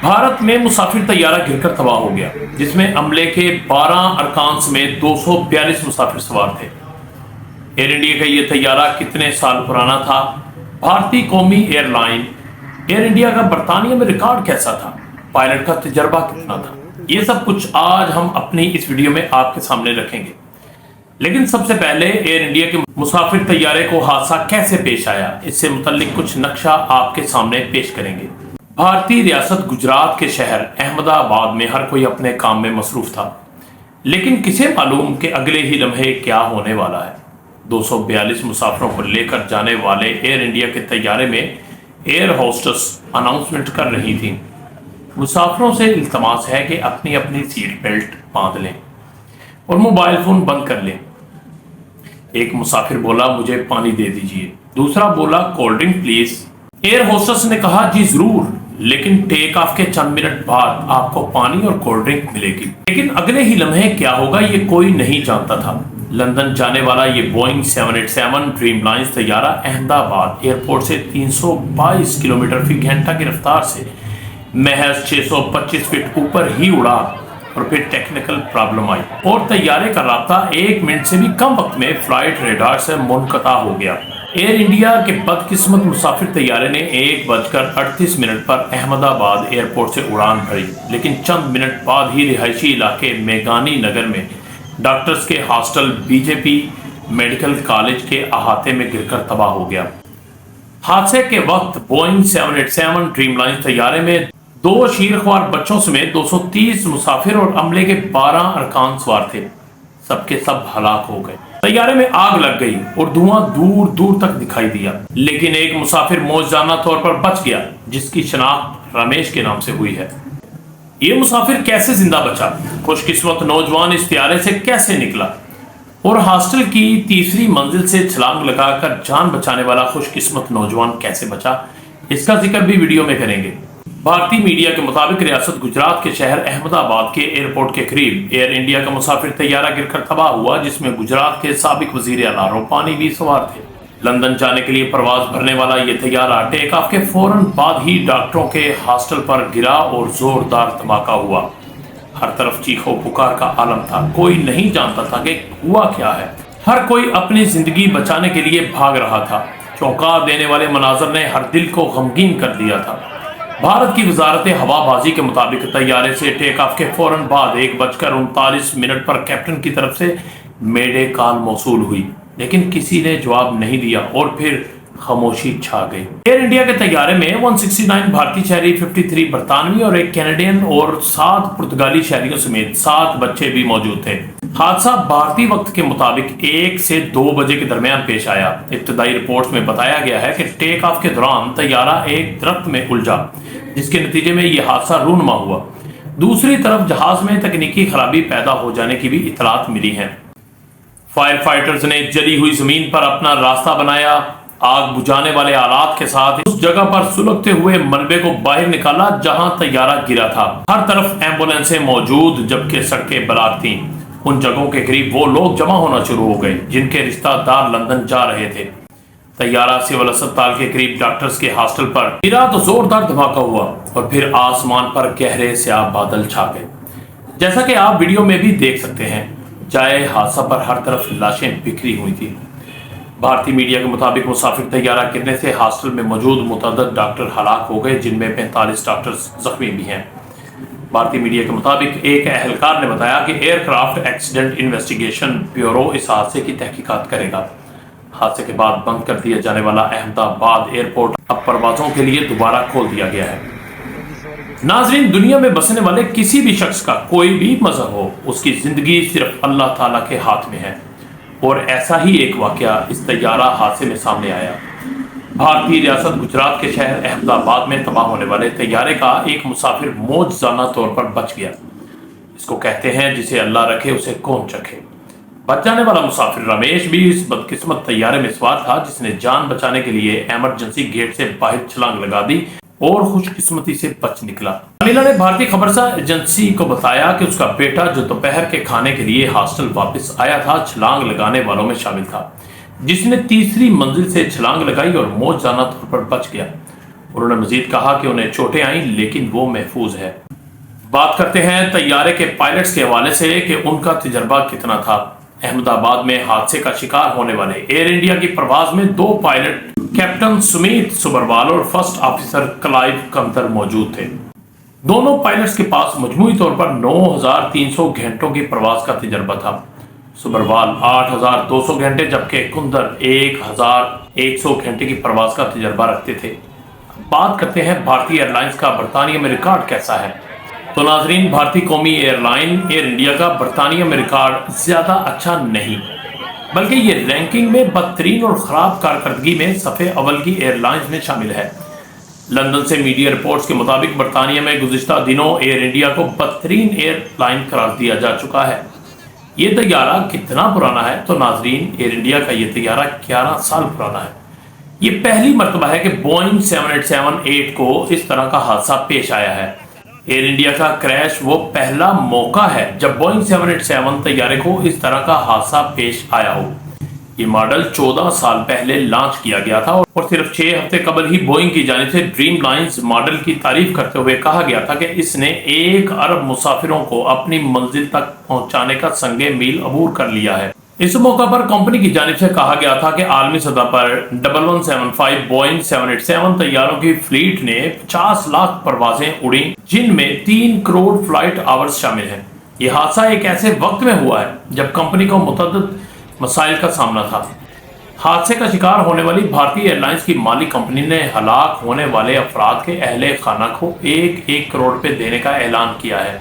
भारत में मुसाफिर तैयारा गिरकर तबाह हो गया, जिसमें अमले के 12 अरकान समेत 242 मुसाफिर सवार थे। एयर इंडिया का यह तैयारा कितने साल पुराना था? भारतीय कौमी एयरलाइन एयर इंडिया का बरतानिया में रिकॉर्ड कैसा था? पायलट का तजर्बा कितना था? ये सब कुछ आज हम अपनी इस वीडियो में आपके सामने रखेंगे। लेकिन सबसे पहले एयर इंडिया के मुसाफिर तैयारे को हादसा कैसे पेश आया, इससे मुतल्लिक कुछ नक्शा आपके सामने पेश करेंगे। भारतीय रियासत गुजरात के शहर अहमदाबाद में हर कोई अपने काम में मसरूफ था, लेकिन किसे मालूम कि अगले ही लम्हे क्या होने वाला है। 242 मुसाफिरों को लेकर जाने वाले एयर इंडिया के तैयारे में एयर होस्टेस अनाउंसमेंट कर रही थी, मुसाफिरों से इल्तमास है कि अपनी अपनी सीट बेल्ट बांध लें और मोबाइल फोन बंद कर लें। एक मुसाफिर बोला, मुझे पानी दे दीजिए। दूसरा बोला, cold drink please. Air hostess ने कहा, जी जरूर, लेकिन टेक ऑफ के चंद मिनट बाद आपको पानी और कोल्ड ड्रिंक मिलेगी। लेकिन अगले ही लम्हे क्या होगा ये कोई नहीं जानता था। लंदन जाने वाला ये बोइंग 787 ड्रीमलाइंस तैयारा अहमदाबाद एयरपोर्ट से 322 किलोमीटर फी घंटा की रफ्तार से महज 625 फीट ऊपर ही उड़ा और फिर टेक्निकल प्रॉब्लम आई और तैयारे का रास्ता 1 मिनट से भी कम वक्त में फ्लाइट रेडार से मुनक़ता हो गया। एयर इंडिया के बदकिस्मत मुसाफिर तैयारे ने 1:38 पर अहमदाबाद एयरपोर्ट से उड़ान भरी, लेकिन चंद मिनट बाद ही रिहायशी इलाके मेघानी नगर में डॉक्टर्स के हॉस्टल बीजेपी मेडिकल कॉलेज के अहाते में गिरकर तबाह हो गया। हादसे के वक्त बोइंग 787 ड्रीमलाइन तैयारे में 2 शीरख्वार बच्चों समेत 230 मुसाफिर और अमले के 12 अरकान सवार थे। सबके सब हलाक हो गए। तैयारे में आग लग गई और धुआं दूर दूर तक दिखाई दिया, लेकिन एक मुसाफिर मौजजाना तौर पर बच गया, जिसकी शनाख्त रमेश के नाम से हुई है। ये मुसाफिर कैसे जिंदा बचा? खुशकिस्मत नौजवान इस तैयारे से कैसे निकला और हॉस्टल की तीसरी मंजिल से छलांग लगाकर जान बचाने वाला खुशकिस्मत नौजवान कैसे बचा, इसका जिक्र भी वीडियो में करेंगे। भारतीय मीडिया के मुताबिक रियासत गुजरात के शहर अहमदाबाद के एयरपोर्ट के करीब एयर इंडिया का मुसाफिर तैयारा गिरकर तबाह हुआ, जिसमें गुजरात के साबिक वजीर आला रूपानी भी सवार थे। लंदन जाने के लिए प्रवास भरने वाला ये तैयारा टेक ऑफ के फौरन बाद ही डॉक्टरों के हॉस्टल पर गिरा और जोरदार धमाका हुआ। हर तरफ चीखों पुकार का आलम था। कोई नहीं जानता था कि हुआ क्या है। हर कोई अपनी जिंदगी बचाने के लिए भाग रहा था। चौंका देने वाले मनाजर ने हर दिल को गमगीन कर दिया था। भारत की वजारत हवाबाजी के मुताबिक तैयारे से टेक ऑफ के फौरन बाद 1:39 पर कैप्टन की तरफ से मेडे कॉल मौसूल हुई, लेकिन किसी ने जवाब नहीं दिया और फिर खामोशी छा गई। एयर इंडिया के तैयारे में 169 भारतीय शहरी, 53 बरतानवी और 1 कैनेडियन और 7 पुर्तगाली शहरियों समेत 7 बच्चे भी मौजूद थे। हादसा भारतीय वक्त के मुताबिक 1 से 2 बजे के दरमियान पेश आया। इब्तदाई रिपोर्ट्स में बताया गया है कि टेक ऑफ के दौरान तैयारा एक दरख्त में उलझा, जिसके नतीजे में यह हादसा रूनुमा हुआ। दूसरी तरफ जहाज में तकनीकी खराबी पैदा हो जाने की भी इतलात मिली है। फायर फाइटर्स ने जली हुई जमीन पर अपना रास्ता बनाया, आग बुझाने वाले आलात के साथ उस जगह पर सुलगते हुए मलबे को बाहर निकाला जहां तैयारा गिरा था। हर तरफ एम्बुलेंसें मौजूद, जबकि सड़कें ब्लॉक थीं। उन जगहों के करीब वो लोग जमा होना शुरू हो गए जिनके रिश्तेदार लंदन जा रहे थे। तैयारा सिविल अस्पताल के करीब डॉक्टर्स के हॉस्टल पर गिरा तो जोरदार धमाका हुआ और फिर आसमान पर गहरे स्याह बादल छा गए। जैसा कि आप वीडियो में भी देख सकते हैं, जाए हादसा पर हर तरफ लाशें बिखरी हुई थी। भारतीय मीडिया के मुताबिक मुसाफिर तैयारा गिरने से हॉस्टल में मौजूद मुतअद्दिद डॉक्टर हलाक हो गए, जिनमें 45 डॉक्टर्स जख्मी भी हैं। भारतीय मीडिया के मुताबिक एक एहलकार ने बताया कि एयरक्राफ्ट एक्सीडेंट इन्वेस्टिगेशन ब्यूरो इस हादसे की तहकीकात करेगा। हादसे के बाद बंद कर दिया जाने वाला अहमदाबाद एयरपोर्ट अब परवाजों के लिए दोबारा खोल दिया गया है। नाजरीन, दुनिया में बसने वाले किसी भी शख्स का कोई भी मजहब हो, उसकी जिंदगी सिर्फ अल्लाह ताला के हाथ में है और ऐसा ही एक वाकया इस तैयारा हादसे में सामने आया। भारतीय रियासत गुजरात के शहर अहमदाबाद में तबाह होने वाले तैयारे का एक मुसाफिर मौजजाना तौर पर बच गया। इसको कहते हैं जिसे अल्लाह रखे उसे कौन चखे। बच जाने वाला मुसाफिर रमेश भी इस बदकिस्मत तैयारे में सवार था, जिसने जान बचाने के लिए इमरजेंसी गेट से बाहर छलांग लगा दी और खुशकिस्मती से बच निकला। अमीला ने भारतीय खबरसार एजेंसी को बताया कि उसका बेटा, जो दोपहर के खाने के लिए हॉस्टल वापस आया था, छलांग लगाने वालों में शामिल था, जिसने तीसरी मंजिल से छलांग लगाई और मौजजाना तौर पर बच गया। انہوں نے مزید کہا کہ انہیں چوٹیں آئیں لیکن وہ محفوظ ہے۔ بات کرتے ہیں طیارے کے پائلٹس کے حوالے سے کہ ان کا تجربہ کتنا تھا۔ احمد آباد میں حادثے کا شکار ہونے والے ایئر انڈیا کی پرواز میں 2 پائلٹ کیپٹن سمیت سبروال اور فرسٹ آفیسر کلائیو کمتر موجود تھے۔ دونوں پائلٹس کے پاس مجموعی طور پر 9300 گھنٹوں کی پرواز کا تجربہ تھا۔ سبروال 8200 گھنٹے جبکہ کندر 1100 گھنٹے کی پرواز کا تجربہ رکھتے تھے۔ بات کرتے ہیں بھارتی ایئر لائنز کا برطانیہ میں ریکارڈ کیسا ہے۔ تو ناظرین، بھارتی قومی ایئر لائن ایئر انڈیا کا برطانیہ میں ریکارڈ زیادہ اچھا نہیں، بلکہ یہ رینکنگ میں بدترین اور خراب کارکردگی میں صفحے اول کی ایئر لائنز میں شامل ہے۔ لندن سے میڈیا رپورٹس کے مطابق برطانیہ میں گزشتہ دنوں ایئر انڈیا کو بدترین ایئر لائن قرار دیا جا چکا ہے۔ یہ طیارہ کتنا پرانا ہے؟ تو ناظرین، ایئر انڈیا کا یہ طیارہ 11 سال پرانا ہے۔ یہ پہلی مرتبہ ہے کہ بوئنگ 787-8 کو اس طرح کا حادثہ پیش آیا ہے۔ ایئر انڈیا کا کریش وہ پہلا موقع ہے جب بوئنگ 787 طیارے کو اس طرح کا حادثہ پیش آیا ہو۔ یہ ماڈل 14 سال پہلے لانچ کیا گیا تھا اور صرف 6 ہفتے قبل ہی بوئنگ کی جانب سے ڈریم لائنز ماڈل کی تعریف کرتے ہوئے کہا گیا تھا کہ اس نے 1 ارب مسافروں کو اپنی منزل تک پہنچانے کا سنگ میل عبور کر لیا ہے۔ اس موقع پر کمپنی کی جانب سے کہا گیا تھا کہ عالمی سطح پر 1175 بوئنگ 787 طیاروں کی فلیٹ نے 50 لاکھ پروازیں اڑیں، جن میں 3 کروڑ فلائٹ آورز شامل ہیں۔ یہ حادثہ ایک ایسے وقت میں ہوا ہے جب کمپنی کو متعدد مسائل کا سامنا تھا۔ حادثے کا شکار ہونے والی بھارتی ایئر لائنز کی مالی کمپنی نے ہلاک ہونے والے افراد کے اہل خانہ کو 1 کروڑ روپے دینے کا اعلان کیا ہے۔